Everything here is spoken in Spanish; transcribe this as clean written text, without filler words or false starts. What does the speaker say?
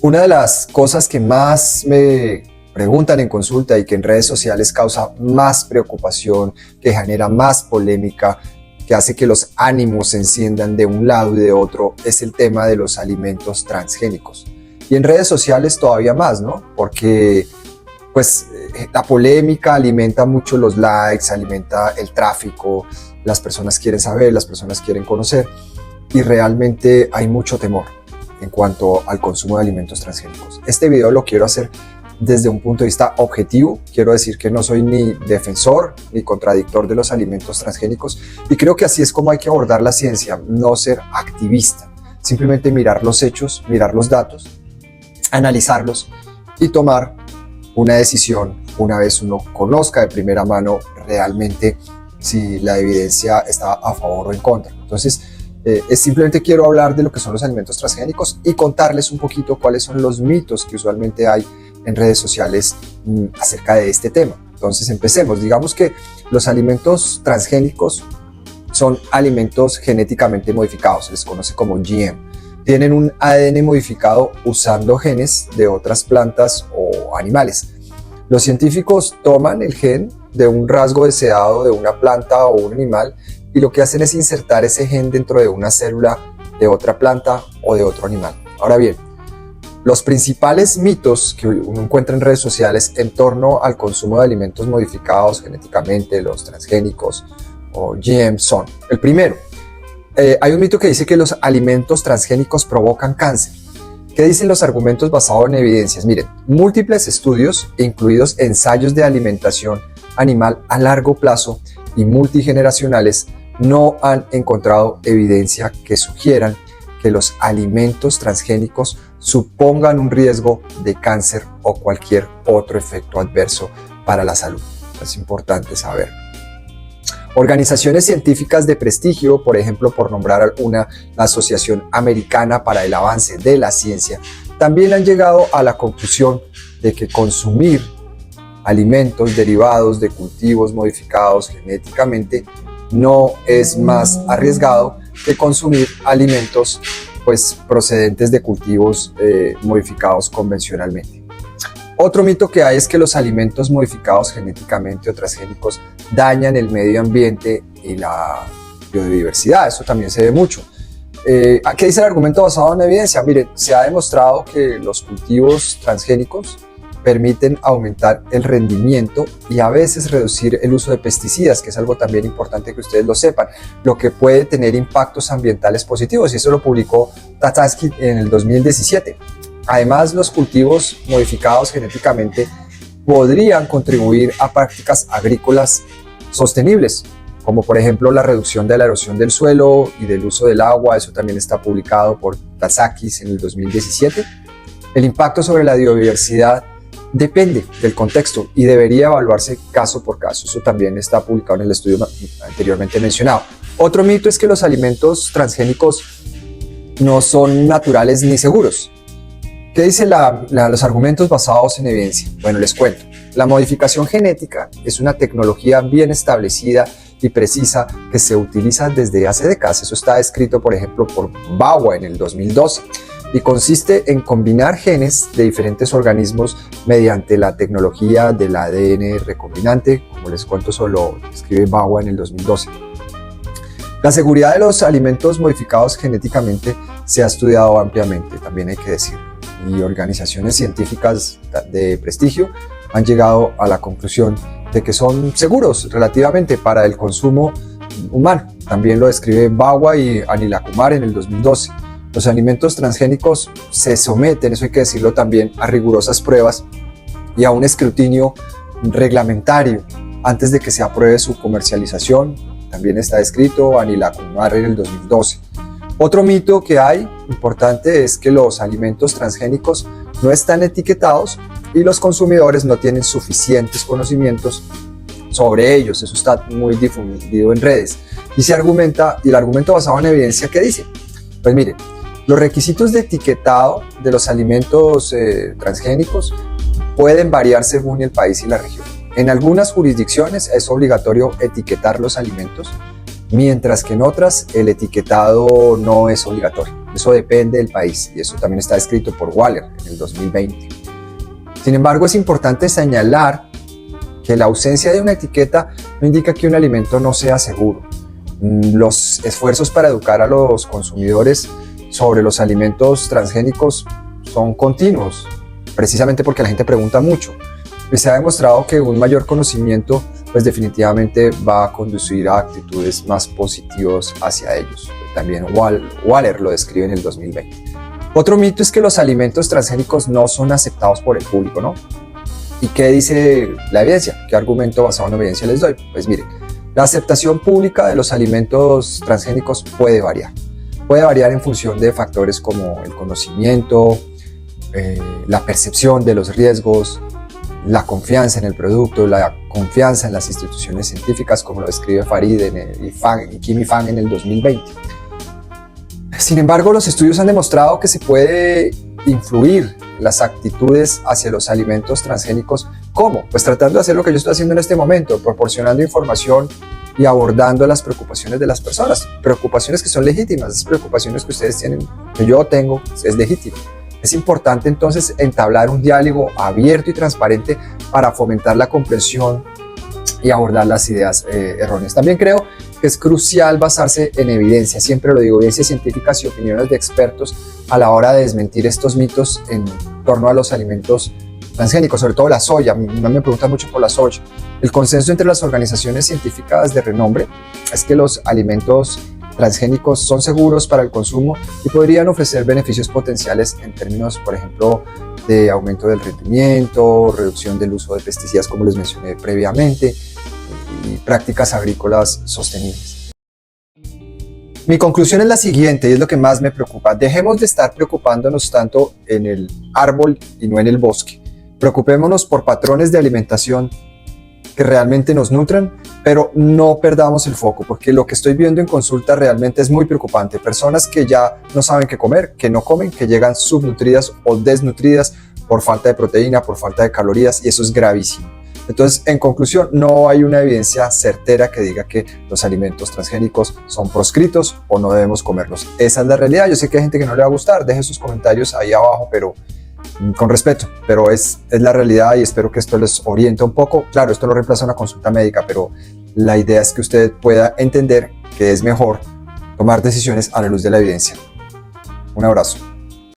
Una de las cosas que más me preguntan en consulta y que en redes sociales causa más preocupación, que genera más polémica, que hace que los ánimos se enciendan de un lado y de otro, es el tema de los alimentos transgénicos. Y en redes sociales todavía más, ¿no? Porque pues la polémica alimenta mucho los likes, alimenta el tráfico, las personas quieren saber, las personas quieren conocer y realmente hay mucho temor en cuanto al consumo de alimentos transgénicos. Este video lo quiero hacer desde un punto de vista objetivo. Quiero decir que no soy ni defensor ni contradictor de los alimentos transgénicos y creo que así es como hay que abordar la ciencia, no ser activista, simplemente mirar los hechos, mirar los datos, analizarlos y tomar una decisión una vez uno conozca de primera mano realmente si la evidencia está a favor o en contra. Entonces, simplemente quiero hablar de lo que son los alimentos transgénicos y contarles un poquito cuáles son los mitos que usualmente hay en redes sociales acerca de este tema. Entonces empecemos. Digamos que los alimentos transgénicos son alimentos genéticamente modificados, se les conoce como GM. Tienen un ADN modificado usando genes de otras plantas o animales. Los científicos toman el gen de un rasgo deseado de una planta o un animal y lo que hacen es insertar ese gen dentro de una célula de otra planta o de otro animal. Ahora bien, los principales mitos que uno encuentra en redes sociales en torno al consumo de alimentos modificados genéticamente, los transgénicos o GM son: el primero, hay un mito que dice que los alimentos transgénicos provocan cáncer. ¿Qué dicen los argumentos basados en evidencias? Miren, múltiples estudios, incluidos ensayos de alimentación animal a largo plazo y multigeneracionales, no han encontrado evidencia que sugieran que los alimentos transgénicos supongan un riesgo de cáncer o cualquier otro efecto adverso para la salud. Es importante saber. Organizaciones científicas de prestigio, por ejemplo, por nombrar alguna, la Asociación Americana para el Avance de la Ciencia, también han llegado a la conclusión de que consumir alimentos derivados de cultivos modificados genéticamente no es más arriesgado que consumir alimentos procedentes de cultivos modificados convencionalmente. Otro mito que hay es que los alimentos modificados genéticamente o transgénicos dañan el medio ambiente y la biodiversidad. Eso también se ve mucho. ¿Qué dice el argumento basado en evidencia? Miren, se ha demostrado que los cultivos transgénicos permiten aumentar el rendimiento y a veces reducir el uso de pesticidas, que es algo también importante que ustedes lo sepan, lo que puede tener impactos ambientales positivos, y eso lo publicó Tatarsky en el 2017. Además, los cultivos modificados genéticamente podrían contribuir a prácticas agrícolas sostenibles, como por ejemplo la reducción de la erosión del suelo y del uso del agua. Eso también está publicado por Tsatsakis en el 2017. El impacto sobre la biodiversidad depende del contexto y debería evaluarse caso por caso. Eso también está publicado en el estudio anteriormente mencionado. Otro mito es que los alimentos transgénicos no son naturales ni seguros. ¿Qué dicen los argumentos basados en evidencia? Bueno, les cuento. La modificación genética es una tecnología bien establecida y precisa que se utiliza desde hace décadas. Eso está escrito, por ejemplo, por Bawa en el 2012 y consiste en combinar genes de diferentes organismos mediante la tecnología del ADN recombinante. Como les cuento, eso lo escribe Bawa en el 2012. La seguridad de los alimentos modificados genéticamente se ha estudiado ampliamente, también hay que decirlo. Y organizaciones científicas de prestigio han llegado a la conclusión de que son seguros relativamente para el consumo humano. También lo describe Bawa y Anilakumar en el 2012. Los alimentos transgénicos se someten, eso hay que decirlo también, a rigurosas pruebas y a un escrutinio reglamentario antes de que se apruebe su comercialización. También está descrito Anilakumar en el 2012. Otro mito que hay importante es que los alimentos transgénicos no están etiquetados y los consumidores no tienen suficientes conocimientos sobre ellos. Eso está muy difundido en redes. Y se argumenta, y el argumento basado en evidencia, ¿qué dice? Pues miren, los requisitos de etiquetado de los alimentos transgénicos pueden variar según el país y la región. En algunas jurisdicciones es obligatorio etiquetar los alimentos, mientras que en otras el etiquetado no es obligatorio. Eso depende del país y eso también está escrito por Waller en el 2020. Sin embargo, es importante señalar que la ausencia de una etiqueta no indica que un alimento no sea seguro. Los esfuerzos para educar a los consumidores sobre los alimentos transgénicos son continuos, precisamente porque la gente pregunta mucho. Y se ha demostrado que un mayor conocimiento pues definitivamente va a conducir a actitudes más positivas hacia ellos. También Waller lo describe en el 2020. Otro mito es que los alimentos transgénicos no son aceptados por el público, ¿no? ¿Y qué dice la evidencia? ¿Qué argumento basado en evidencia les doy? Pues miren, la aceptación pública de los alimentos transgénicos puede variar. Puede variar en función de factores como el conocimiento, la percepción de los riesgos, la confianza en el producto, la confianza en las instituciones científicas, como lo describe Farid y Kim y Fang en el 2020. Sin embargo, los estudios han demostrado que se puede influir las actitudes hacia los alimentos transgénicos. ¿Cómo? Pues tratando de hacer lo que yo estoy haciendo en este momento, proporcionando información y abordando las preocupaciones de las personas. Preocupaciones que son legítimas, esas preocupaciones que ustedes tienen, que yo tengo, es legítimo. Es importante entonces entablar un diálogo abierto y transparente para fomentar la comprensión y abordar las ideas erróneas. También creo que es crucial basarse en evidencia, siempre lo digo, evidencias científicas y opiniones de expertos a la hora de desmentir estos mitos en torno a los alimentos transgénicos, sobre todo la soya. Me preguntan mucho por la soya. El consenso entre las organizaciones científicas de renombre es que los alimentos transgénicos son seguros para el consumo y podrían ofrecer beneficios potenciales en términos, por ejemplo, de aumento del rendimiento, reducción del uso de pesticidas, como les mencioné previamente, y prácticas agrícolas sostenibles. Mi conclusión es la siguiente, y es lo que más me preocupa. Dejemos de estar preocupándonos tanto en el árbol y no en el bosque. Preocupémonos por patrones de alimentación que realmente nos nutran, pero no perdamos el foco, porque lo que estoy viendo en consulta realmente es muy preocupante. Personas que ya no saben qué comer, que no comen, que llegan subnutridas o desnutridas por falta de proteína, por falta de calorías, y eso es gravísimo. Entonces, en conclusión, no hay una evidencia certera que diga que los alimentos transgénicos son proscritos o no debemos comerlos. Esa es la realidad. Yo sé que hay gente que no le va a gustar, deje sus comentarios ahí abajo, pero con respeto, pero es la realidad y espero que esto les oriente un poco. Claro, esto no reemplaza una consulta médica, pero la idea es que usted pueda entender que es mejor tomar decisiones a la luz de la evidencia. Un abrazo.